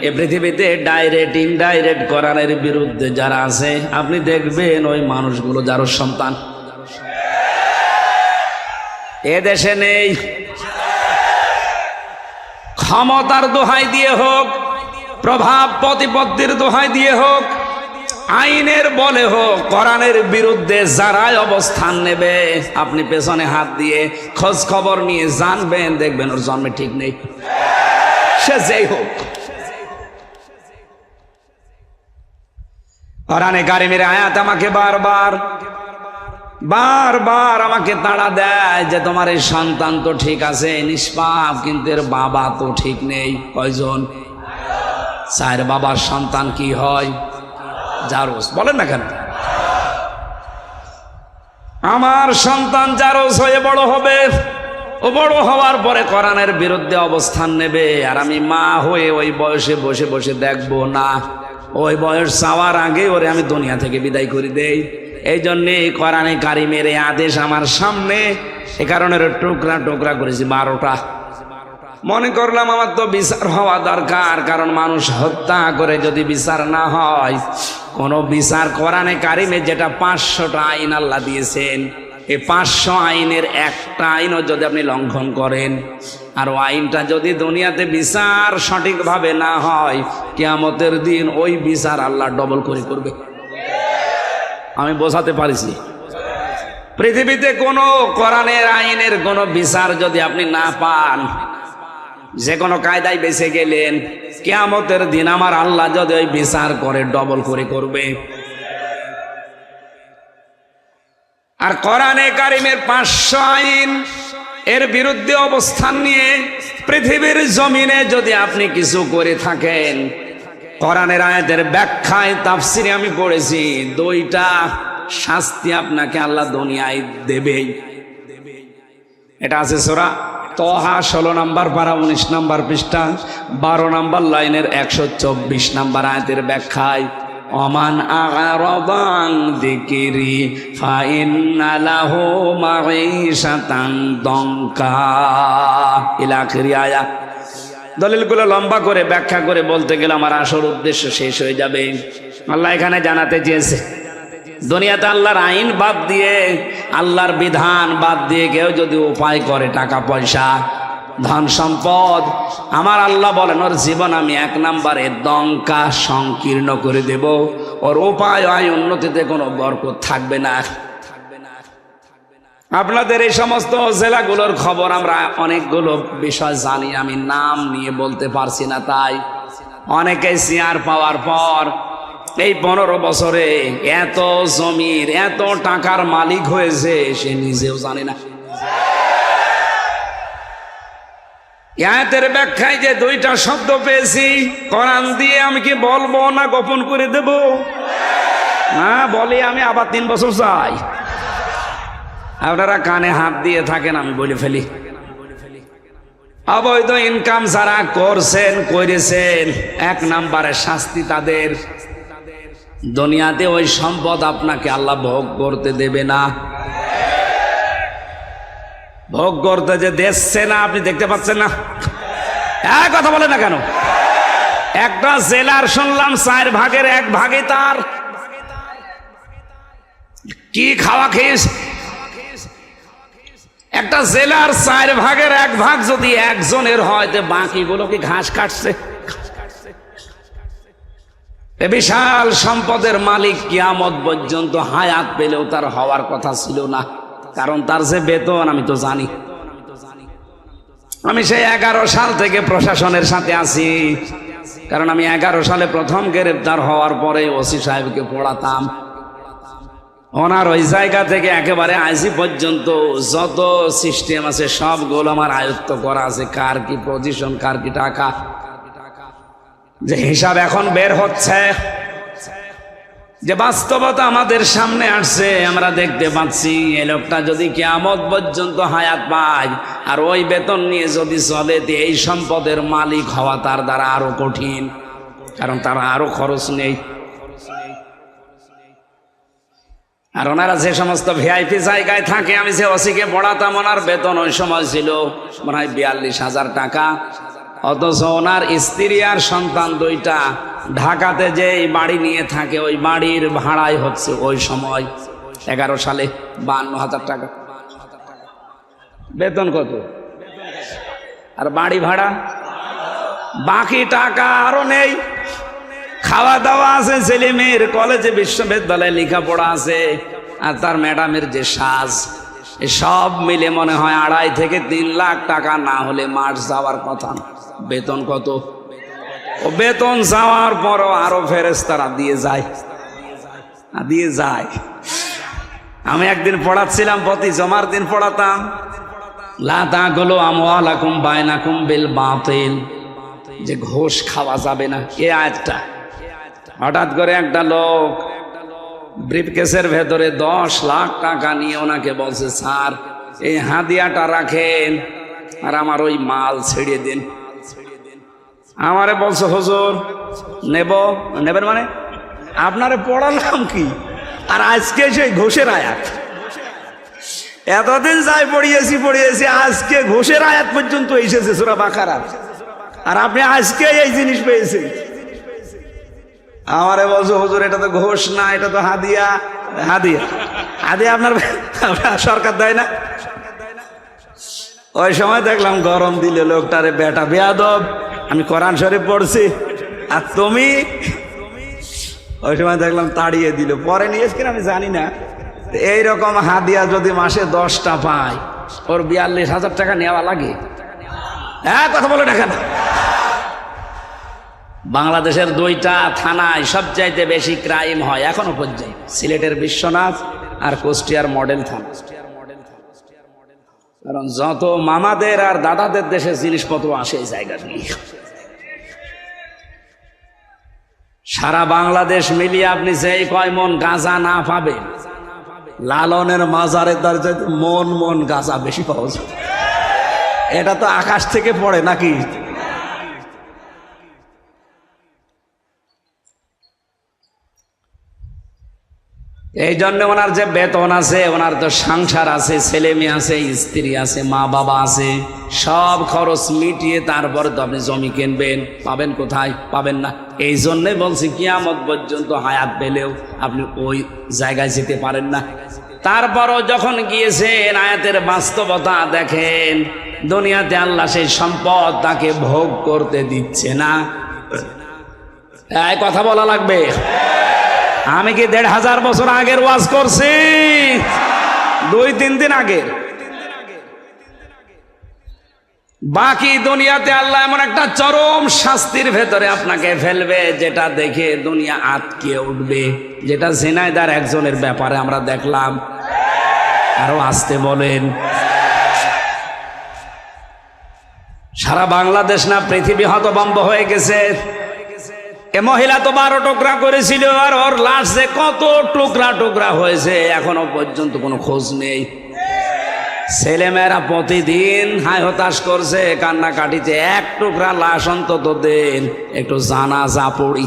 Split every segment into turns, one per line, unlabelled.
এ পৃথিবীতে direct indirect কোরআনের বিরুদ্ধে যারা আছে আপনি দেখবেন ওই মানুষগুলো যার সন্তান এ দেশে নেই। ক্ষমতার দোহাই দিয়ে হোক, প্রভাব প্রতিপত্তির দোহাই দিয়ে হোক, আইনের বলে হোক, কোরআনের বিরুদ্ধে যারাই অবস্থান নেবে আপনি পেছনে হাত দিয়ে খোঁজ খবর নিয়ে জানবেন, দেখবেন ওর জন্মে ঠিক নেই, সে যেই হোক। কোরআনে কারিমের আয়াত আমাকে বারবার আমাকে তাড়া দেয় যে তোমার এই সন্তান তো ঠিক আছে নিষ্পাপ, কিন্তু এর বাবা তো ঠিক নেই। কয়জন? 4 বাবার সন্তান কি হয়? জারজ। বলেন না কেন? আমার সন্তান জারজ হয়ে বড় হবে, ও বড় হওয়ার পরে কোরআনের বিরুদ্ধে অবস্থান নেবে, আর আমি মা হয়ে ওই বয়সে বসে বসে দেখবো না। ওই বয়স চাওয়ার আগে ওরে আমি দুনিয়া থেকে বিদায় করে দেই। এই জন্যে কোরআনে কারিমের এই আদেশ আমার সামনে, এ কারণে টুকরা টুকরা করেছি 12টা। মনে করলাম আমার তো বিচার হওয়া দরকার, কারণ মানুষ হত্যা করে যদি বিচার না হয়, কোন বিচার কোরআনে কারিমে যেটা 500টা আইন আল্লাহ দিয়েছেন, এই 500 আইনের একটা আইনও যদি আপনি লঙ্ঘন করেন, আর ওই আইনটা যদি দুনিয়াতে বিচার সঠিকভাবে না হয়, কিয়ামতের দিন ওই বিচার আল্লাহ ডবল করে করবে। আমি বোঝাতে পারিছি? পৃথিবীতে কোনো কোরআনের আইনের কোনো বিচার যদি আপনি না পান, যে কোনো কায়দায় বেঁচে গেলেন, কিয়ামতের দিন আমার আল্লাহ যদি ওই বিচার করে ডবল করে করবে। আর কোরআনে কারিমের 500 আইন এর বিরুদ্ধে অবস্থান নিয়ে পৃথিবীর জমিনে যদি আপনি কিছু করে থাকেন, কোরআনের আয়াতের ব্যাখ্যায় তাফসিরে আমি পড়েছি 2টা শাস্তি আপনাকে আল্লাহ দুনিয়ায় দেবেই। এটা আছে সূরা তহা 16 নম্বর পারা 19 নম্বর পৃষ্ঠা 12 নম্বর লাইনের 124 নম্বর আয়াতের ব্যাখ্যায়, ওমান আ'রাদা আন যিকরি ফাইন্না লাহু মাঈশাতান দঙ্কা ইলা আখির আয়াত। দলিলগুলো লম্বা করে ব্যাখ্যা করে বলতে গেলে আমার আসল উদ্দেশ্য শেষ হয়ে যাবে। আল্লাহ এখানে জানাতে চেয়েছে, দুনিয়াতে আল্লাহর আইন বাদ দিয়ে, আল্লাহর বিধান বাদ দিয়ে কেউ যদি উপায় করে টাকা পয়সা ধন সম্পদ, আমার আল্লাহ বলেন ওর জীবন আমি 1 নম্বরে দঙ্কা সংকীর্ণ করে দেব, ওর উপায় আয় উন্নতিতে কোনো বরকত থাকবে না। আপনাদের এই সমস্ত জেলাগুলোর খবর আমরা অনেকগুলো বিষয় জানি, আমি নাম নিয়ে বলতে পারছি না, তাই অনেকে চেয়ার পাওয়ার পর এই 15 বছরে এত জমির এত টাকার মালিক হয়েছে সে নিজেও জানে না। আয়াতের ব্যাখ্যায় যে 2টা শব্দ পেয়েছি কোরআন দিয়ে, আমি কি বলবো না গোপন করে দেব? না বলি আমি আবার 3 বছর চাই। আপনারা কানে হাত দিয়ে থাকেন, আমি বলে ফেলি। অবৈধ ইনকাম যারা করেছেন 1 নম্বরে শাস্তি তাদের, দুনিয়াতে ওই সম্পদ আপনাকে আল্লাহ ভোগ করতে দেবে না। ভোগ করতে যে দিচ্ছে না, আপনি দেখতে পাচ্ছেন না? কথা বলে না কেন? একটা জেলার শুনলাম 4 ভাগের 1 ভাগে তার কি খাওয়া খেয়েছে। একটা জেলার 4 ভাগের 1 ভাগ যদি একজনের হয়, তো বাকিগুলো কি ঘাস কাটছে? এ বিশাল সম্পদের মালিক কিয়ামত পর্যন্ত হায়াত পেলেও তার হওয়ার কথা ছিল না, কারণ তার যে বেতন আমি তো জানি। আমি সেই 11 সাল থেকে প্রশাসনের সাথে আছি, কারণ আমি 11 সালে প্রথম গ্রেফতার হওয়ার পরে ওসি সাহেবকে পড়াতাম। ওনার ওই জায়গা থেকে একেবারে আইজি পর্যন্ত যত সিস্টেম আছে সবগুলো আমার আয়ত্ত করা আছে, কার কি পজিশন, কার কি টাকা, যে হিসাব এখন বের হচ্ছে, যে বাস্তবতা আমাদের সামনে আসছে, আমরা দেখতে পাচ্ছি এই লোকটা যদি কিয়ামত পর্যন্ত হায়াত পায় আর ওই বেতন নিয়ে যদি চলে, এই সম্পদের মালিক হওয়া তার দ্বারা আরো কঠিন, কারণ তার আরো খরচ নেই। আর ওনারা যে সমস্ত ভিআইপি জায়গায় থাকে, আমি যে ওসিকে পড়াতাম, ওনার বেতন ওই সময় ছিল মনে হয় 42,000 টাকা। অথচ ওনার স্ত্রী আর সন্তান দুইটা ঢাকাতে যে বাড়ি নিয়ে থাকে, ওই বাড়ির ভাড়াই হচ্ছে ওই সময় 11 সালে 52,000 টাকা বেতন। কত? আর বাড়ি ভাড়া বাকি টাকা আরো নেই। খাওয়া দাওয়া আছে, ছেলে মেয়ের কলেজে বিশ্ববিদ্যালয়ে লেখাপড়া আছে, আর তার ম্যাডামের যে সাজ, সব মিলে মনে হয় 2.5 থেকে 3 লাখ টাকা না হলে মাস যাওয়ার কথা না। বেতন কত? ও বেতন যাওয়ার পরও আরো ফেরেশতারা দিয়ে যায়। আমি একদিন পড়াচ্ছিলাম, প্রতি জমার দিন পড়াতাম, লা তাকুলু আমওয়ালাকুম বাইনাকুম বিল বাতিল, যে ঘুষ খাওয়া যাবে না। এই আয়াতটা হঠাৎ করে একটা লোক ব্রিফকেসের ভেতরে 10 লাখ টাকা নিয়ে ওনাকে বলছে, স্যার এই হাদিয়াটা রাখেন আর আমার ওই মাল ছেড়ে দিন। আমারে বলছে, হুজুর নেবেন মানে আপনারে পড়ালাম কি, আর আজকে সেই ঘুষের আয়াত। এতদিন যাই পড়িয়েছি, আজকে ঘুষের আয়াত পর্যন্ত এসেছে সূরা বাকারা, আর আপনি আজকে এই জিনিস পেয়েছেন। আমারে বলছো, হুজুর এটা তো ঘোষ না, এটা তো হাদিয়া। আপনার সরকার দেয় না। ওই সময় দেখলাম গরম দিলে লোকটারে, বেটা বেয়াদব, আমি কোরআন শরীফ পড়ছি আর তুমি। ওই সময় দেখলাম তাড়িয়ে দিল। পরে নিয়েছে কিনা আমি জানি না। এইরকম হাদিয়া যদি মাসে 10টা পায়, ওর 42,000 টাকা নেওয়া লাগে। হ্যাঁ, কথা বলে দেখেন। বাংলাদেশের 2টা থানায় সবচাইতে বেশি ক্রাইম হয় এখনো পর্যন্ত, সিলেটের বিশ্বনাথ আর কুষ্টিয়ার মডেল থানা। কারণ যত মামাদের আর দাদাদের দেশে জিনিসপত্র আসে এই জায়গা নিয়ে, সারা বাংলাদেশ মিলিয়ে আপনি যেই কয় মন গাঁজা না পাবেন, লালনের মাজারের দ্বার চাইতে মন গাঁজা বেশি পাওয়া যায়। এটা তো আকাশ থেকে পড়ে নাকি? এই জন্য ওনার যে বেতন আছে, ওনার তো সংসার আছে, ছেলে মেয়ে আছে, স্ত্রী আছে, মা বাবা আছে, সব খরচ মিটিয়ে তারপরে তো আপনি জমি কিনবেন। পাবেন কোথায়? পাবেন না। এই জন্যে বলছি, কিয়ামত পর্যন্ত হায়াত পেলেও আপনি ওই জায়গায় যেতে পারেন না। তারপরও যখন গিয়েছেন, আয়াতের বাস্তবতা দেখেন। দুনিয়াতে আল্লাহ সেই সম্পদ তাকে ভোগ করতে দিচ্ছে না। এই কথা বলা লাগবে। আমি কি 1,500 বছর আগের ওয়াজ করছি? 2-3 দিন আগের। বাকি দুনিয়াতে আল্লাহ এমন একটা চরম শাস্তির ভেতরে আপনাকে ফেলবে, যেটা দেখে দুনিয়া আটকে উঠবে। যেটা ঝিনাইদার একজনের ব্যাপারে আমরা দেখলাম। আরো আসতে বলেন। সারা বাংলাদেশ না পৃথিবী হতভম্ব হয়ে গেছে। এ মহিলা তো 12 টুকরা করেছিল, আর ওর লাশ যে কত টুকরা হয়েছে এখনো পর্যন্ত কোনো খোঁজ নেই। ছেলেমেয়েরা প্রতিদিন হায় হতাশ করছে, কান্নাকাটিতে, 1 টুকরা লাশ অন্তত দেন, একটু জানাজা পড়ি।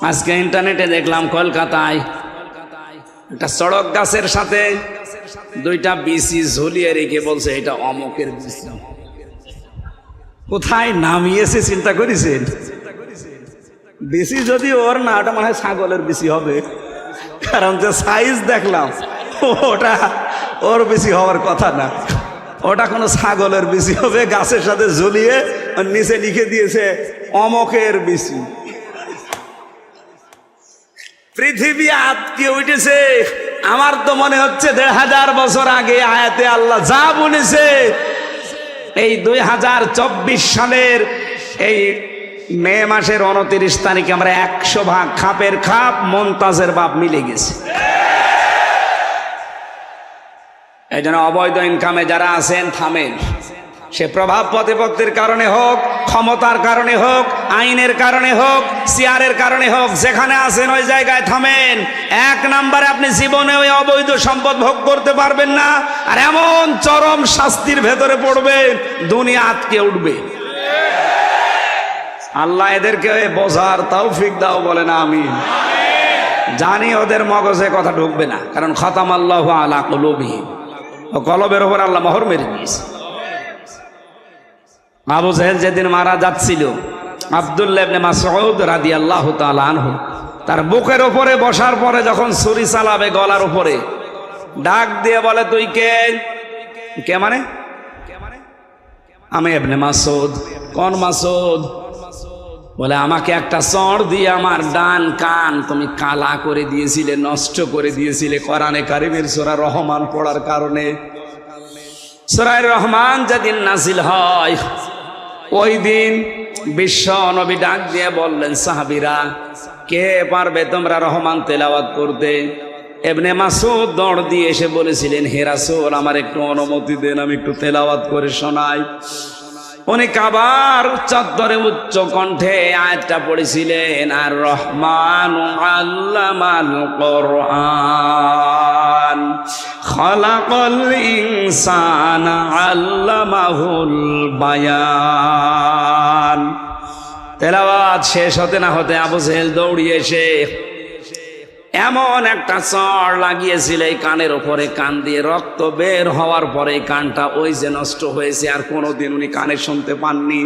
আজকে ইন্টারনেটে দেখলাম কলকাতায় একটা সড়ক গাছের সাথে 2টা বিসি ঝুলিয়ে রেখে বলছে এটা অমুকের বিসি। কোথায় নামিয়েছে চিন্তা করেছেন? বিসি যদি ওর না, ওটা মনে হয় ছাগলের বিসি হবে, কারণ যে সাইজ দেখলাম ওটা ওর বেশি হওয়ার কথা না। ওটা কোনো ছাগলের বিসি হবে, গাছের সাথে ঝুলিয়ে নিচে লিখে দিয়েছে অমকের বিসি। পৃথিবী আটকে উঠেছে। আমার তো মনে হচ্ছে 1,500 বছর আগে আয়াতে আল্লাহ যা বলেছে, এই 2024 সালের এই মে মাসের 29 তারিখে আমরা 100 ভাগ খাপের খাপ মমতাজের বাপ মিলে গেছে। এই জন্য অবৈধ ইনকামে যারা আছেন থামেন। সে প্রভাব প্রতিপত্তির কারণে হোক, ক্ষমতার কারণে হোক, আইনের কারণে হোক, চেয়ারের কারণে হোক, যেখানে আছেন ওই জায়গায় থামেন। 1 নম্বরে আপনি জীবনে ওই অবৈধ সম্পদ ভোগ করতে পারবেন না, আর এমন চরম শাস্তির ভেতরে পড়বেন দুনিয়া আটকে উঠবে। আল্লাহ এদেরকে বোঝার তৌফিক দাও, বলেন আমিন। জানি ওদের মগজে কথা ঢুকবে না, কারণ খতামাল্লাহু আলা কুলুবিহিম, ও কলবের উপর আল্লাহ মোহর মেরে দিয়েছে। আবু জাহেল যেদিন মারা যাচ্ছিল, আব্দুল্লাহ ইবনে মাসউদ রাদিয়াল্লাহু তাআলা আনহু তার বুকের উপরে বসার পরে যখন ছুরি চালাবে গলার উপরে, ডাক দিয়ে বলে, তুই কে? কে মানে? আমি ইবনে মাসউদ। কোন মাসউদ? বলে, আমাকে একটা চড় দিয়ে আমার ডান কান তুমি কালা করে দিয়েছিলে, নষ্ট করে দিয়েছিলে কোরআনে কারিমের সূরা রহমান পড়ার কারণে। সূরা রহমান যেদিন নাজিল হয়, ওই দিন বিশ্ব নবী ডাক দিয়ে বললেন, সাহাবীরা কে পারবে তোমরা রহমান তেলাওয়াত করতে? ইবনে মাসউদ দৌড় দিয়ে এসে বলেছিলেন, হে রাসূল, আমার একটু অনুমতি দেন, আমি একটু তেলাওয়াত করে শোনাই। উনি কাবার চত্বরে উচ্চ কণ্ঠে আয়াতটা পড়েছিলেন, আর রহমানু আল্লামাল কোরআন খালাকাল ইনসানা আল্লামাহুল বায়ান। তেলাওয়াত শেষ হতে না হতে আবু জাহেল দৌড়িয়ে এসে এমন একটা চড় লাগিয়েছিল এই কানের উপরে, কান দিয়ে রক্ত বের হওয়ার পরে কানটা ওই যে নষ্ট হয়েছে, আর কোনোদিন উনি কানে শুনতে পাননি।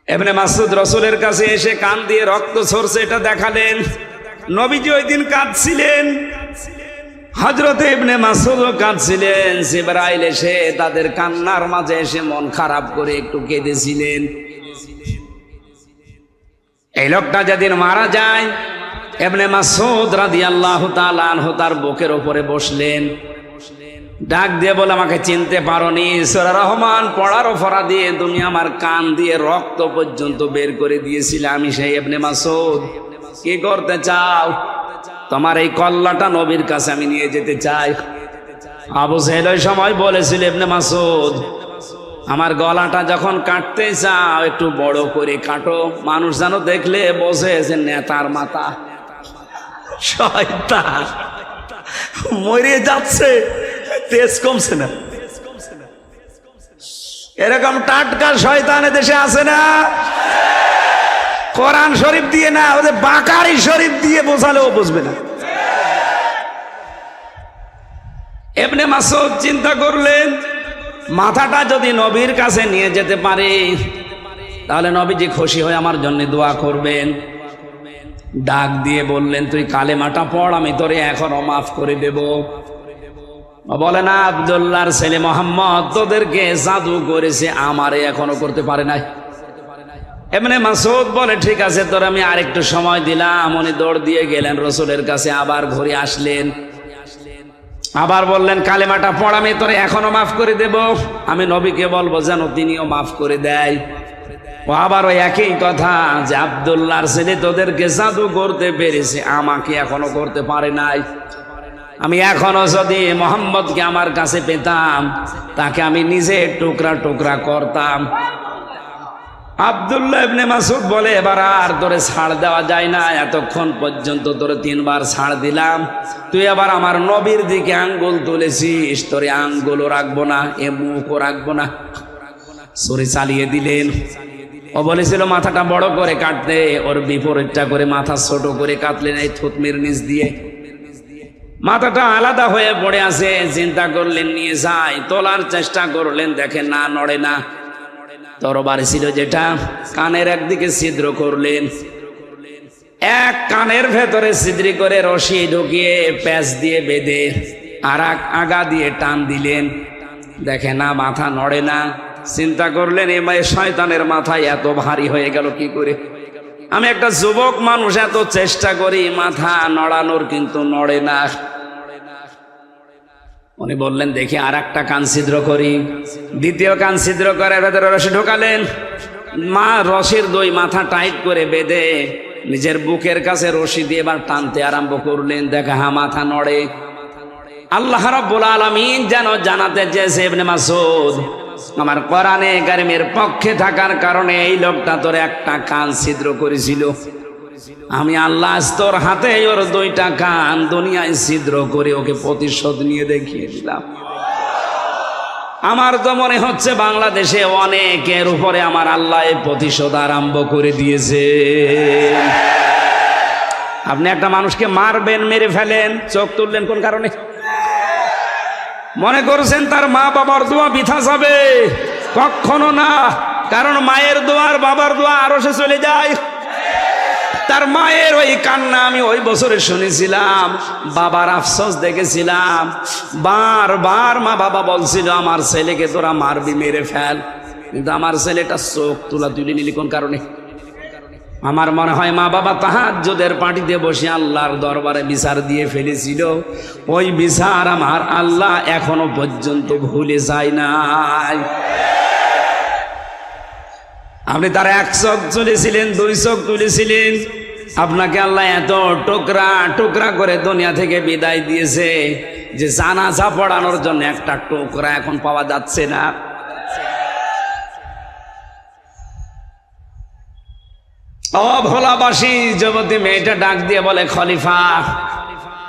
ইবনে মাসউদ রাসূলের কাছে এসে কান দিয়ে রক্ত ঝরছে এটা দেখালেন। নবীজি ওই দিন কাঁদছিলেন, হযরত ইবনে মাসউদও কাঁদছিলেন। জিবরাইল এসে তাদের কান্নার মাঝে এসে মন খারাপ করে একটু কেঁদেছিলেন। এই লোকটা যেদিন মারা যায়, ইবনে মাসউদ রাদিয়াল্লাহু তাআলা আনহু তার বুকের উপরে বসলেন, ডাক দিয়ে বলে, আমাকে চিনতে পারোনি? সূরা রহমান পড়ার অপরাধে তুমি আমার কান দিয়ে রক্ত পর্যন্ত বের করে দিয়েছিলে, আমি সেই ইবনে মাসউদ। কি করতে চাও? তোমার এই কল্লাটা নবীর কাছে আমি নিয়ে যেতে চাই। আবু জাহেল ওই সময় বলেছিল, ইবনে মাসউদ, আমার গলাটা যখন কাটতে চাও একটু বড় করে কাটো, মানুষ যেন দেখলে বোঝে যে নেতার মাথা। শয়তান মরে যাচ্ছে, তেজ কমছে না। এরকম টাটকা শয়তান দেশে আছে না? কোরআন শরীফ দিয়ে না, ওদের বাকারি শরীফ দিয়ে বোঝালেও বুঝবে না। ইবনে মাসউদ চিন্তা করলেন, মাথাটা যদি নবীর কাছে নিয়ে যেতে পারে তাহলে নবীজি খুশি হয়ে আমার জন্য দোয়া করবেন। ডাক দিয়ে বললেন, তুই কালেমাটা পড়, আমি তোরে এখনো মাফ করে দেব। বলে না, আব্দুল্লাহর ছেলে মোহাম্মদ তোদেরকে জাদু করেছে, আমারে এখনো করতে পারে নাই। ইবনে মাসউদ বলে, ঠিক আছে, তোর আমি আরেকটু সময় দিলাম। উনি দৌড় দিয়ে গেলেন রাসূলের কাছে, আবার ঘুরে আসলেন, আবার বললেন, কালেমাটা পড়, আমি তোরে এখনো মাফ করে দেব। আমি নবীকে বলবো যেন তিনিও মাফ করে দেয়। ও আবার ওই একই কথা যে আব্দুল্লাহর ছেলে তোদেরকে জাদু করতে পেরেছে, আমাকে এখনো করতে পারে নাই। আমি এখনো যদি মোহাম্মদকে আমার কাছে পেতাম, তাকে আমি নিজে টুকরা টুকরা করতাম। আব্দুল্লাহ ইবনে মাসউদ বলে, এবার আর তোরে ছাড় দেওয়া যায় না, এতক্ষণ পর্যন্ত তোরে 3 বার ছাড় দিলাম, তুই আবার আমার নবীর দিকে আঙ্গুল তুলেছিস, তোরে আঙ্গুলও রাখবো না, এ মুখও রাখবো না। ছুরি চালিয়ে দিলেন। ও বলেছিল মাথাটা বড় করে কাটতে, ওর বিপরীতটা করে মাথা ছোট করে কাটলেন এই থুতনির নিচ দিয়ে। মাথাটা আলাদা হয়ে পড়ে আছে। চিন্তা করলেন নিয়ে যাই, তোলার চেষ্টা করলেন, দেখেন না, নড়ে না। তরবারি ছিল যেটা, কানের একদিকে ছিদ্র করলেন, এক কানের ভেতরে ছিদ্রি করে রশি ঢুকিয়ে প্যাঁচ দিয়ে বেঁধে আর আগা দিয়ে টান দিলেন, দেখে না, মাথা নড়ে না। চিন্তা করলেন, এ শয়তানের মাথায় এত ভারী হয়ে গেল কি করে? আমি একটা যুবক মানুষ, এত চেষ্টা করি মাথা নড়ানোর, কিন্তু নড়ে না। উনি বললেন, দেখি আর একটা কান ছিদ্র করি। দ্বিতীয় কান ছিদ্র করে ভেতরে রশি ঢোকালেন, রশির 2 মাথা টাইট করে বেঁধে নিজের বুকের কাছে রশি দিয়ে এবার টানতে আরম্ভ করলেন, দেখা হ্যাঁ, মাথা নড়ে। আল্লাহ রাব্বুল আলামিন যেন জানাতে চেয়েছে, ইবনে মাসউদ, আমার কোরআনে কারিমের পক্ষে থাকার কারণে এই লোকটা তোর একটা কান ছিদ্র করেছিল, আমি আল্লাহ তোর হাতে ওর 2টা কান দুনিয়ায় ছিদ্র করে ওকে প্রতিশোধ নিয়ে দেখিয়ে দিলাম। আমার তো মনে হচ্ছে বাংলাদেশে অনেকের উপরে আমার আল্লাহ এই প্রতিশোধ আরম্ভ করে দিয়েছে। আপনি একটা মানুষকে মারবেন, মেরে ফেলেন, চোখ তুললেন কোন কারণে? মনে করছেন তার মা বাবার দোয়া বৃথা যাবে? কখনো না। কারণ মায়ের দোয়া আর বাবার দোয়া আরশে চলে যায়। তার মায়ের ওই কান্না আমি ওই বছরে শুনেছিলাম, বাবার আফসোস দেখেছিলাম। বারবার মা বাবা বলছিল আমার ছেলেকে তোরা মারবি, মেরে ফেল, কিন্তু আমার ছেলেটা চোখ তুলি নিলি কোন কারণে? আমার মনে হয় মা বাবা তাহাজ্জুদের পার্টিতে বসে আল্লাহর দরবারে বিচার দিয়ে ফেলেছিল। ওই বিচার আমার আল্লাহ এখনো পর্যন্ত ভুলে যায় নাই। আপনি তার এক চোখ তুলেছিলেন, দুই চোখ তুলেছিলেন, আপনাকে আল্লাহ এত টুকরা টুকরা করে দুনিয়া থেকে বিদায় দিয়েছে যে জানাজা পড়ানোর জন্য একটা টুকরা এখন পাওয়া যাচ্ছে না। ও ভোলাবাসী যুবতী মেয়েটা ডাক দিয়ে বলে, খলিফা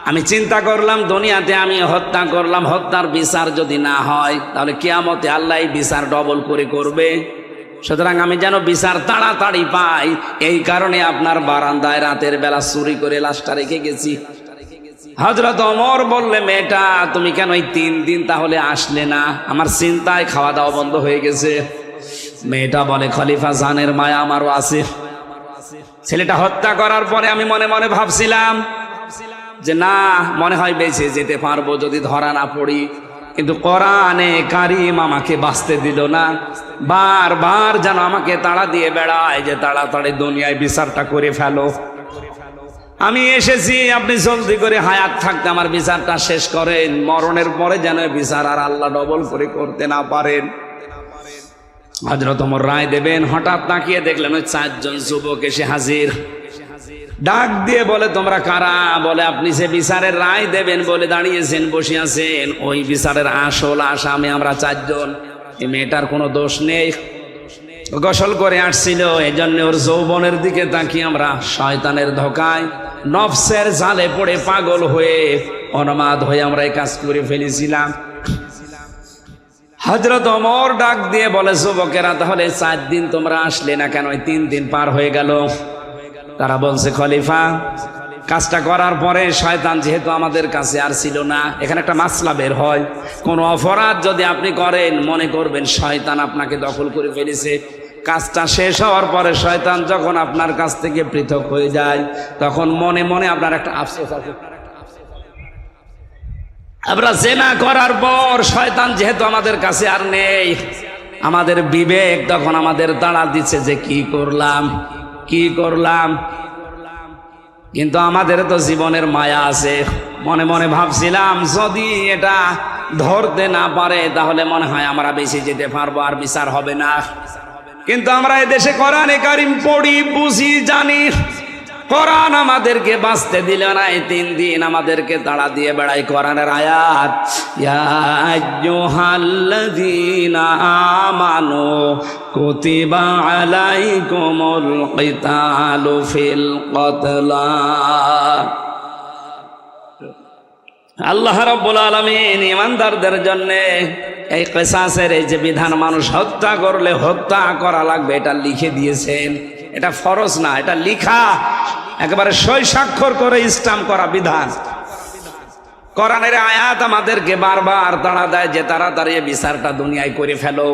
আমি চিন্তা করলাম দুনিয়াতে আমি হত্যা করলাম, হত্যার বিচার যদি না হয় তাহলে কিয়ামতে আল্লাহ এই বিচার ডবল করে করবে। সুতরাং আমি যেন বিচার তাড়াতাড়ি পাই, এই কারণে আপনার বারান্দায় রাতের বেলা চুরি করে লাশটা রেখে গেছি। হযরত ওমর বললে, মেয়েটা তুমি কেন এই 3 দিন তাহলে আসলে না? আমার চিন্তায় খাওয়া দাওয়া বন্ধ হয়ে গেছে। মেয়েটা বলে, খলিফা জানের মায়া আমারও আছে। ছেলেটা হত্যা করার পরে আমি মনে মনে ভাবছিলাম যে না, মনে হয় বেঁচে যেতে পারবো যদি ধরা না পড়ি, কিন্তু কোরআনে কারীম আমাকে বাঁচতে দিল না। বারবার যেন আমাকে তাড়া দিয়ে বেড়ায় যে তাড়াতাড়ি দুনিয়ায় বিচারটা করে ফেলো। আমি এসেছি, আপনি জলদি করে হায়াত থাকতে আমার বিচারটা শেষ করেন, মরণের পরে যেন বিচার আর আল্লাহ ডবল করে করতে না পারেন। হযরত ওমর রায় দেবেন, হঠাৎ তাকিয়ে দেখলেন ওই 4 জন যুবক এসে হাজির। ডাক দিয়ে বলে, তোমরা কারা? বলে, আপনি যে বিচারের রায় দেবেন বলে দাঁড়িয়েছেন, বসে আছেন, ওই বিচারের আসল আসামি আমরা 4 জন। এই মেয়েটার কোনো দোষ নেই, গোসল করে আসছিল, এই জন্য ওর যৌবনের দিকে তাকিয়ে আমরা শয়তানের ধোকায় নফসের জালে পড়ে পাগল হয়ে অনমাদ হয়ে আমরা এই কাজ করে ফেলেছিলাম। হযরত ওমর ডাক দিয়ে বলে, যুবকেরা তাহলে 4 দিন তোমরা আসলে না কেন? 3 দিন পার হয়ে গেল। তারা বলছে, খলিফা কাজটা করার পরে শয়তান যেহেতু আমাদের কাছে আর ছিল না, এখানে একটা মাসলা বের হয়, কোন অপরাধ যদি আপনি করেন মনে করবেন শয়তান আপনাকে দখল করে ফেলেছে। কাজটা শেষ হওয়ার পরে শয়তান যখন আপনার কাছ থেকে পৃথক হয়ে যায় তখন মনে মনে আপনার একটা আফসোস আছে। আমরা জেনা করার পর শয়তান যেহেতু আমাদের কাছে আর নেই, আমাদের বিবেক তখন আমাদের তাড়া দিচ্ছে যে কি করলাম। কিন্তু আমাদের তো জীবনের মায়া আছে। মনে মনে ভাবছিলাম যদি এটা ধরতে না পারে তাহলে মনে হয় আমরা বেঁচে যেতে পারবো, আর বিচার হবে না। কিন্তু আমরা এদেশে কোরআনে কারীম পড়ি, বুঝি, জানি, কোরআন আমাদেরকে বাঁচতে দিল না। এই 3 দিন আমাদেরকে তাড়া দিয়ে বেড়াই কোরআনের আয়াত, ইয়া আইয়ুহাল্লাযীনা আমানু কুতিবা আলাইকুমুল কিতালু ফিল কতলা। আল্লাহ রাব্বুল আলামিন ঈমানদারদের জন্য এই কিসাসের এই যে বিধান, মানুষ হত্যা করলে হত্যা করা লাগবে, এটা লিখে দিয়েছেন। এটা ফরজ না, এটা লিখা, একেবারে সই স্বাক্ষর করে স্টাম্প করা বিধান। কোরআনের আয়াত আমাদেরকে বারবার তাড়া দেয় যে তাড়াতাড়ি বিচারটা দুনিয়ায় করে ফেলো।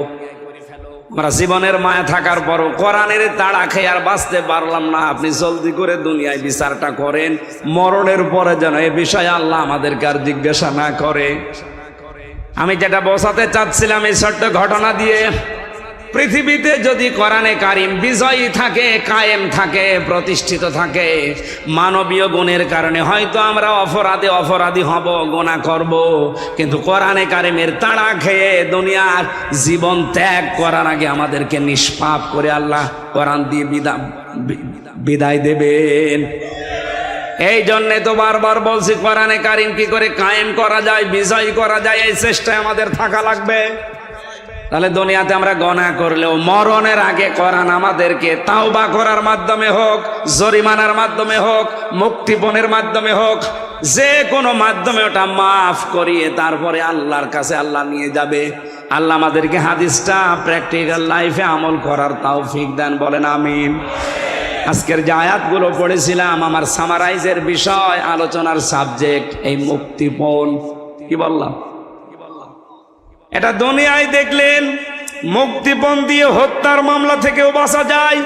আমরা জীবনের মায়া থাকার পরও কোরআনের তাড়া খেয়ে আর বাঁচতে পারলাম না। আপনি জলদি করে দুনিয়ায় বিচারটা করেন, মরণের পরে যেন এ বিষয়ে আল্লাহ আমাদেরকে আর জিজ্ঞাসা না করে। আমি যেটা বোঝাতে চাচ্ছিলাম এই ছোট্ট ঘটনা দিয়ে, পৃথিবীতে যদি কোরআনে কারীম বিজয়ী থাকে, কায়েম থাকে, প্রতিষ্ঠিত থাকে, মানবীয় গুণের কারণে হয়তো আমরা অপরাধী হব, গুনাহ করব, কিন্তু কোরআনে কারীমের তাড়া খেয়ে দুনিয়ার জীবন ত্যাগ করার আগে আমাদেরকে নিষ্পাপ করে আল্লাহ কোরআন দিয়ে বিদায় দেবেন। এই জন্যে তো বারবার বলছি কোরআনে কারীম কি করে কায়েম করা যায়, বিজয়ী করা যায়, এই চেষ্টায় আমাদের থাকা লাগবে। তাহলে দুনিয়াতে আমরা গুনাহ করলেও মরণের আগে কোরআন আমাদেরকে তাওবা করার মাধ্যমে হোক, জরিমানার মাধ্যমে হোক, মুক্তিপণের মাধ্যমে হোক, যে কোনো মাধ্যমে ওটা মাফ করিয়ে তারপরে আল্লাহর কাছে আল্লাহ নিয়ে যাবে। আল্লাহ আমাদেরকে হাদিসটা প্র্যাকটিক্যাল লাইফে আমল করার তৌফিক দেন, বলেন আমিন। আজকের যে আয়াতগুলো পড়েছিলাম আমার সামারাইজের বিষয়, আলোচনার সাবজেক্ট এই মুক্তিপণ। কি বললাম? এটা দুনিয়ায় দেখলেন, মুক্তিপণ দিয়ে হত্যার মামলা থেকেও বাঁচা যায়।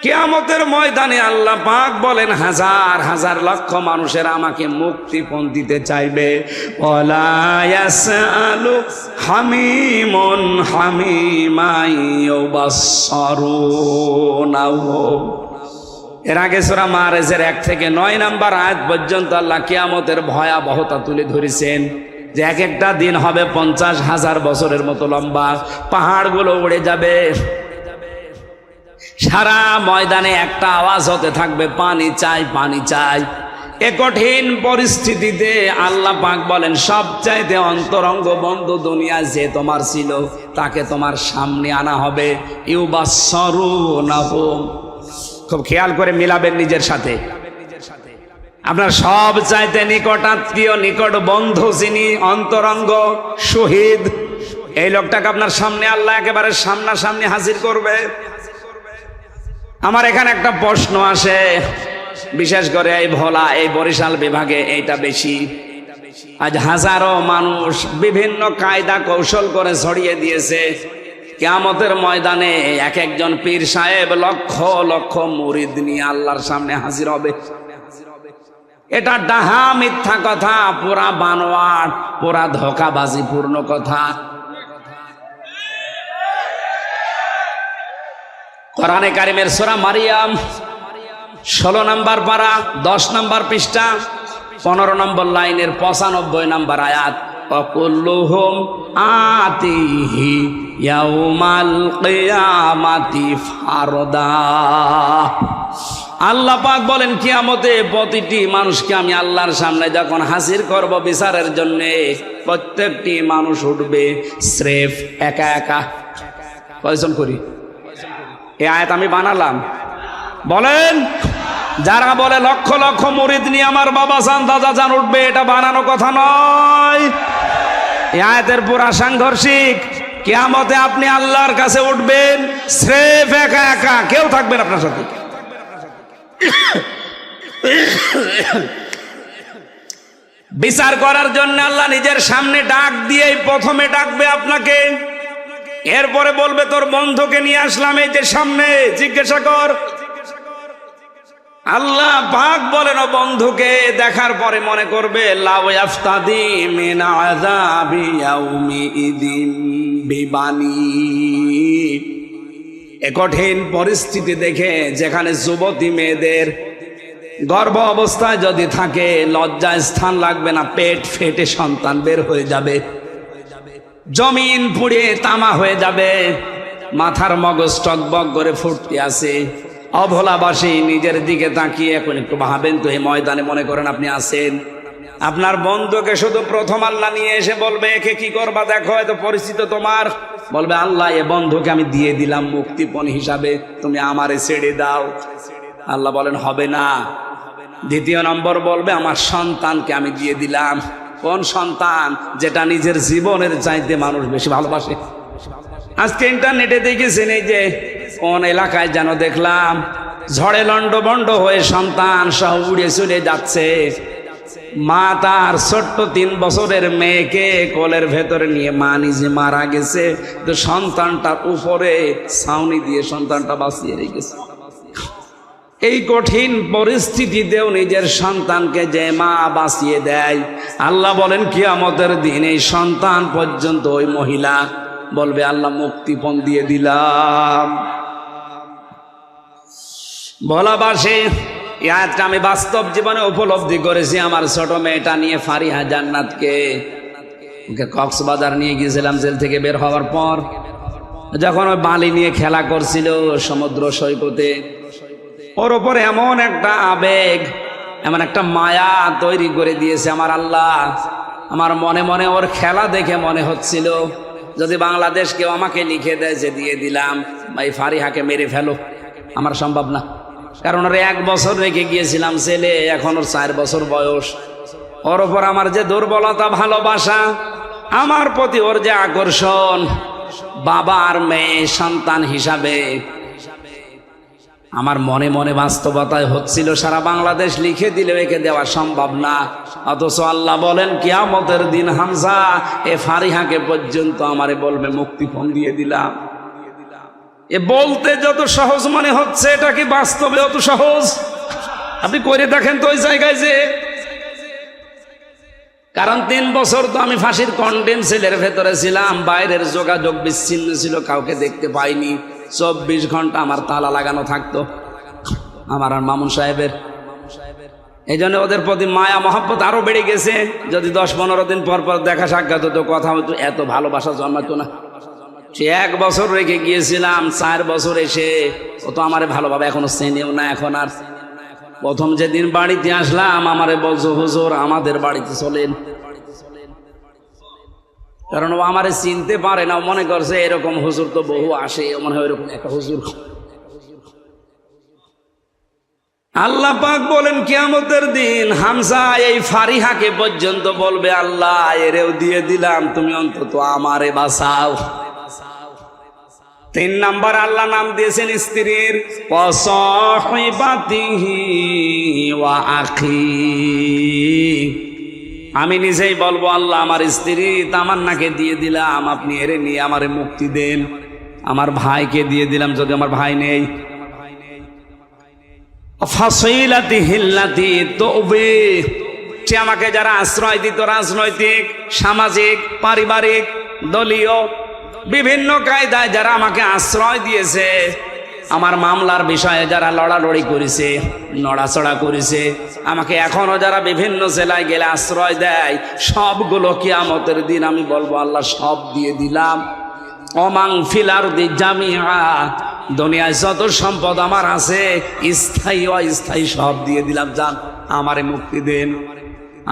কিয়ামতের ময়দানে আল্লাহ পাক বলেন, হাজার হাজার লক্ষ মানুষের আমাকে মুক্তিপণ দিতে চাইবে। ওয়ালা ইয়াসআলু হামিমুন হামিমা ইউবাসসারুনাহু। এর আগে সূরা মাআরিজের 1 থেকে 9 নম্বর আয়াত পর্যন্ত আল্লাহ কিয়ামতের ভয়াবহতা তুলে ধরেছেন, যে এক একটা দিন হবে 50,000 বছরের মতো লম্বা, পাহাড়গুলো উড়ে যাবে, সারা ময়দানে একটা আওয়াজ হতে থাকবে, পানি চাই, পানি চাই। এ কঠিন পরিস্থিতিতে আল্লাহ পাক বলেন, সবচাইতে অন্তরঙ্গ বন্ধু দুনিয়ায় যে তোমার ছিল তাকে তোমার সামনে আনা হবে। ইউবাসসারুনাহু, খুব খেয়াল করে মিলাবেন নিজের সাথে। আপনার সব চাইতে নিকট আত্মীয়, নিকট বন্ধু যিনি, অন্তরঙ্গ শহীদ, এই লোকটাকে আপনার সামনে আল্লাহ একেবারে সামনাসামনি হাজির করবে। আমার এখানে একটা প্রশ্ন আসে, বিশেষ করে এই ভোলা, এই বরিশাল বিভাগে এইটা বেশি। আজ হাজারো মানুষ বিভিন্ন কায়দা কৌশল করে ছড়িয়ে দিয়েছে, কিয়ামতের ময়দানে এক একজন পীর সাহেব লক্ষ লক্ষ মুরিদ নিয়ে আল্লাহর সামনে হাজির হবে। এটা ডাহা মিথ্যা কথা, পুরা বানোয়াট, পুরা ধোঁকাবাজিপূর্ণ কথা। কোরআনে কারিমের সূরা মারিয়াম 16 নম্বর পারা 10 নম্বর পৃষ্ঠা 15 নম্বর লাইনের 95 নম্বর আয়াত, ওয়াকুল্লুহুম আতিহি ইয়াউমাল কিয়ামাতি ফারদা। আল্লাহ পাক বলেন, কিয়ামতে প্রতিটি মানুষকে আমি আল্লাহর সামনে যখন হাজির করব বিচারের জন্য, প্রত্যেকটি মানুষ উঠবে স্রেফ একা একা। কয়জন করি এই আয়াত আমি বানালাম? বলেন, যারা বলে লক্ষ লক্ষ মুরিদ নিয়ে আমার বাবা জান দাদা জান উঠবে, এটা বানানো কথা নয়। এই আয়াতের পুরা সাংঘর্ষিক। কিয়ামতে আপনি আল্লাহর কাছে উঠবেন স্রেফ একা একা, কেউ থাকবেন আপনার সাথে। বিচার করার জন্য আল্লাহ নিজের সামনে ডাক দিয়েই প্রথমে ডাকবে আপনাকে, এরপরে বলবে তোর বন্ধুকে নিয়ে আসলাম এই যে সামনে, জিজ্ঞাসা কর। আল্লাহ পাক বলেন, ও বন্ধুকে দেখার পরে মনে করবে লাউ ইয়াফতাদি মিন আযাবি ইয়াউমিইদিন বিবানি। এ কঠিন পরিস্থিতি দেখে, যেখানে যুবতী মেয়েদের গর্ভ অবস্থায় যদি থাকে, লজ্জায় স্থান লাগবে না, পেট ফেটে সন্তান বের হয়ে যাবে, জমিন পুড়ে তামা হয়ে যাবে, মাথার মগজ টকবক করে ফুটতে আছে। অভোলাবাসী নিজের দিকে তাকিয়ে এখন একটু ভাবেন তো, এই ময়দানে মনে করেন আপনি আছেন, আপনার বন্ধুকে শুধু প্রথম আল্লাহ নিয়ে এসে বলবে, একে কি করবা দেখো, এত পরিচিত তোমার, বলবে আল্লাহ এ বন্ধুকে আমি দিয়ে দিলাম মুক্তিপণ হিসাবে, তুমি আমারে ছেড়ে দাও। আল্লাহ বলেন হবে না। দ্বিতীয় নম্বর বলবে, আমার সন্তানকে আমি দিয়ে দিলাম। কোন সন্তান? যেটা নিজের জীবনের চাইতে মানুষ বেশি ভালোবাসে। আজকে ইন্টারনেটে দেখেছেন, এই যে কোন এলাকায় যেন দেখলাম ঝড়ে লন্ডভন্ড হয়ে সন্তান সহ উড়ে চলে যাচ্ছে, মা তার ছোট্ট 3 বছরের মেয়েকে কোলের ভেতরে নিয়ে মা নিজে মারা গেছে, তো সন্তানটার উপরে ছাউনি দিয়ে সন্তানটা বাঁচিয়ে রেখেছে। এই কঠিন পরিস্থিতিতেও নিজের সন্তানকে যে মা বাঁচিয়ে দেয়, আল্লাহ বলেন কিয়ামতের দিন এই সন্তান পর্যন্ত ওই মহিলা বলবে আল্লাহ মুক্তিপণ দিয়ে দিলাম। ভোলাবাসী, এই আয়াতটা আমি বাস্তব জীবনে উপলব্ধি করেছি। আমার ছোট মেয়েটা নিয়ে ফারিহা জান্নাতকে ওকে কক্সবাজার নিয়ে গিয়েছিলাম জেল থেকে বের হওয়ার পর, যখন ওই বালি নিয়ে খেলা করছিল সমুদ্র সৈকতে, ওর ওপর এমন একটা আবেগ, এমন একটা মায়া তৈরি করে দিয়েছে আমার আল্লাহ। আমার মনে মনে ওর খেলা দেখে মনে হচ্ছিল, যদি বাংলাদেশ কেউ আমাকে লিখে দেয় যে দিয়ে দিলাম ভাই ফারিহাকে মেরে ফেলো, আমার সম্ভব না। কারণ ওর 1 বছর রেখে গিয়েছিলাম ছেলে, এখন ওর 4 বছর বয়স। ওর ওপর আমার যে দুর্বলতা, ভালোবাসা, আমার প্রতি ওর যে আকর্ষণ, বাবা আর মেয়ে সন্তান হিসাবে আমার মনে মনে বাস্তবতায় হচ্ছিল সারা বাংলাদেশ লিখে দিলে একে দেওয়া সম্ভব না, অথচ আল্লাহ বলেন কিয়ামতের দিন হামজা এ ফারিহাকে পর্যন্ত আমারে বলবে মুক্তিপণ দিয়ে দিলাম। এ বলতে যত সহজ মনে হচ্ছে, এটা কি বাস্তবে অত সহজ? আপনি করে দেখেন তো ওই জায়গায় যে, কারণ 3 বছর তো আমি ফাঁসির কন্ডেম সেলের ভেতরে ছিলাম, বাইরের যোগাযোগ বিচ্ছিন্ন ছিল, কাউকে দেখতে পাইনি। 24 ঘন্টা আমার তালা লাগানো থাকতো, আমার আর মামুন সাহেবের। এই জন্য ওদের প্রতি মায়া মহব্বত আরো বেড়ে গেছে। যদি 10-15 দিন পর পর দেখা সাক্ষাৎ হতো, কথা হতো, এত ভালোবাসা জন্মাতো না। সে 1 বছর রেখে গিয়েছিলাম, 4 বছর এসে ও তো আমারে ভালোভাবে এখনো চেনেও না। এখন আর প্রথম যেদিন বাড়িতে আসলাম আমারে বলছো হুজুর আমাদের বাড়িতে চলেন, কারণ ও আমারে চিনতে পারে না, মনে করছে এরকম হুজুর তো বহু আসে, মনে হয় এরকম একটা হুজুর। আল্লাহ পাক বলেন কিয়ামতের দিন হামজা এই ফারিহাকে পর্যন্ত বলবে আল্লাহ এরেও দিয়ে দিলাম, তুমি অন্তত আমারে বাঁচাও। 3 নাম্বার আল্লাহ নাম দিয়েছেন স্ত্রীর, ওয়াসাহিবাতিহি ওয়া আখি। আমি নিজেই বলবো আল্লাহ আমার স্ত্রী তামান্নাকে দিয়ে দিলাম, আপনি এরে নিয়ে আমারে মুক্তি দেন। আমার ভাইকে দিয়ে দিলাম যদি আমার ভাই নেই। ফাসিলাতি হিল্লাতি তওবে, সে আমাকে যারা আশ্রয় দিত, রাজনৈতিক, সামাজিক, পারিবারিক, দলীয় বিভিন্ন কায়দায় যারা আমাকে আশ্রয় দিয়েছে, আমার মামলার বিষয়ে যারা লড়ালড়ি করেছে, নড়াচড়া করেছে, আমাকে এখনো যারা বিভিন্ন জেলায় গেলে আশ্রয় দেয়, সবগুলো কিয়ামতের দিন আমি বলবো আল্লাহ সব দিয়ে দিলাম। ওমাং ফিল আরদি জামিআ, দুনিয়ায় যত সম্পদ আমার আছে স্থায়ী অস্থায়ী সব দিয়ে দিলাম, যান আমারে মুক্তি দেন।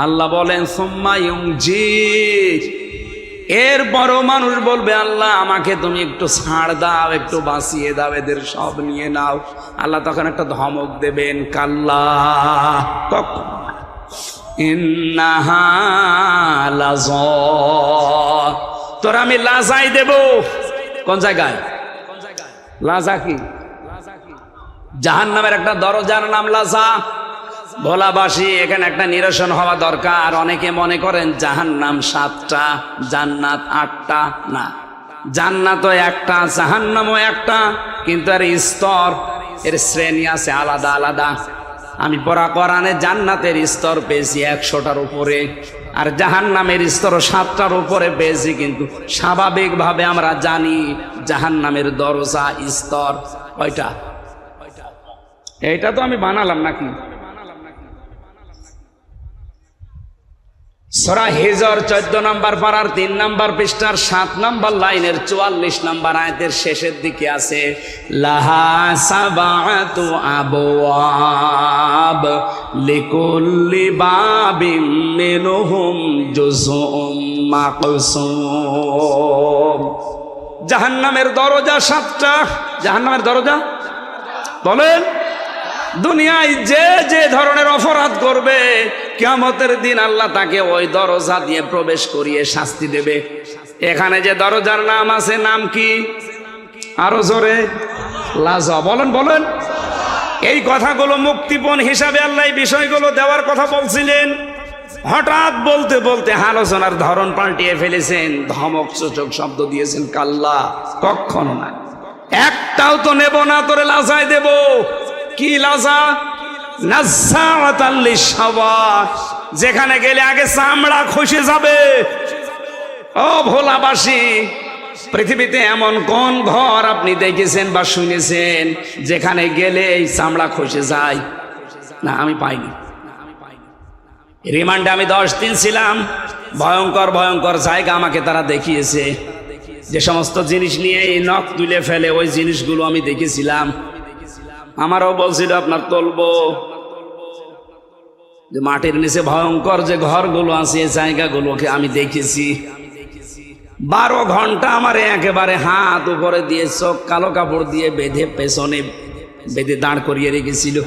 আল্লাহ বলেন সুম্মা ইউনজি, এরপরও মানুষ বলবে আল্লাহ আমাকে তুমি একটু ছাড় দাও, একটু বাঁচিয়ে দাও, এদের সব নিয়ে নাও। আল্লাহ তখন একটা ধমক দেবেন, কাল্লা ইন্নাহা লাযা, তোর আমি লাজাই দেব। কোন জায়গায় লাজা? কি জাহান্নামের একটা দরজার নাম লাজা। ভোলাবাসী এখানে একটা নিরসন হওয়া দরকার। অনেকে মনে করেন জাহান্নাম 7টা, জান্নাত 8টা। না, জান্নাতও একটা, জাহান্নামও একটা, কিন্তু এর স্তর, এর শ্রেণী আছে আলাদা আলাদা। আমি পড়া কোরআনে জান্নাতের স্তর পেয়েছি 100টার উপরে, আর জাহান্নামের স্তর 7টার উপরে পেয়েছি। কিন্তু স্বাভাবিকভাবে আমরা জানি জাহান্নামের দরজা স্তর কয়টা? এইটা তো আমি বানালাম নাকি? সূরা হিজর 14 নম্বর পারার 3 নম্বর পৃষ্ঠার 7 নম্বর লাইনের 44 নম্বর আয়াতের শেষের দিকে আছে, লাহা সাবাতু আবওয়াব লিকুল্লি বাবিম মিনহুম জুজউম মাকসুম। জাহান্নামের দরজা 7টা। জাহান্নামের দরজা বলেন, দুনিয়ায় যে যে ধরনের অপরাধ করবে কিয়ামতের দিন আল্লাহ তাকে ওই দরজা দিয়ে প্রবেশ করিয়ে শাস্তি দেবে। এখানে যে দরজার নাম আছে, নাম কি? আরো জোরে, লাজা। বলেন বলেন। এই কথাগুলো মুক্তিপণ হিসাবে আল্লাহ এই বিষয়গুলো দেওয়ার কথা বলছিলেন। হঠাৎ বলতে বলতে আলোচনার ধরন পাল্টিয়ে ফেলেছেন, ধমক সূচক শব্দ দিয়েছেন, কাল্লা, কখনো না, একটাও তো নেব না, তোরে লাজায় দেব। কি লাজা? নাযাআতাল লিশাওয়া, যেখানে গেলে আগে চামড়া খসে যাবে। ও ভোলাবাসী, পৃথিবীতে এমন কোন ঘর আপনি দেখেছেন বা শুনেছেন যেখানে গেলে এই চামড়া খসে যায়? না, আমি পাইনি। রিমান্ডে আমি 10 দিন ছিলাম। ভয়ঙ্কর ভয়ঙ্কর জায়গা আমাকে তারা দেখিয়েছে। যে সমস্ত জিনিস নিয়ে এই নখ তুলে ফেলে, ওই জিনিসগুলো আমি দেখেছিলাম। আমারও বলছিল আপনার তুলবো, যে মাটির নিচে ভয়ঙ্কর যে ঘরগুলো আছে, এই জায়গাগুলোকে আমি দেখেছি। 12 ঘন্টা আমার একেবারে হাত উপরে দিয়ে, চোখ কালো কাপড় দিয়ে বেঁধে, পেছনে বেঁধে দাঁড় করিয়ে রেখেছিল।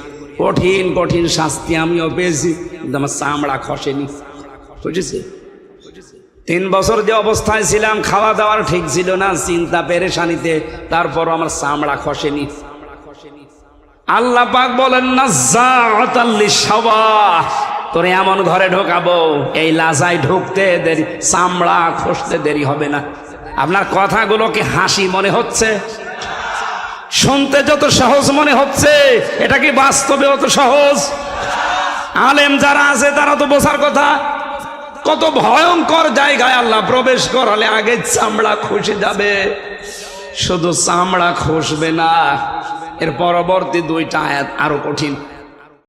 কঠিন কঠিন শাস্তি আমিও পেয়েছি, কিন্তু আমার চামড়া খসেনি। বুঝেছে? 3 বছর যে অবস্থায় ছিলাম, খাওয়া দাওয়ার ঠিক ছিল না, চিন্তা পেরেশানিতে, তারপরও আমার চামড়া খসেনি। আল্লাহ পাক বলেন নাজ্জাআতাল লিশাওয়া, তোরে এমন ঘরে ঢোকাবো এই লাজায় ঢুকতে দেরি, চামড়া খসতে দেরি হবে না। আপনার কথাগুলো কি হাসি মনে হচ্ছে? শুনতে যত সহজ মনে হচ্ছে, এটা কি বাস্তবে অত সহজ? আলেম যারা আছে তারা তো বোঝার কথা, কত ভয়ঙ্কর জায়গায় আল্লাহ প্রবেশ করালে আগে চামড়া খসে যাবে। শুধু চামড়া খসবে না, এর পরবর্তী দুইটা আয়াত আরো কঠিন।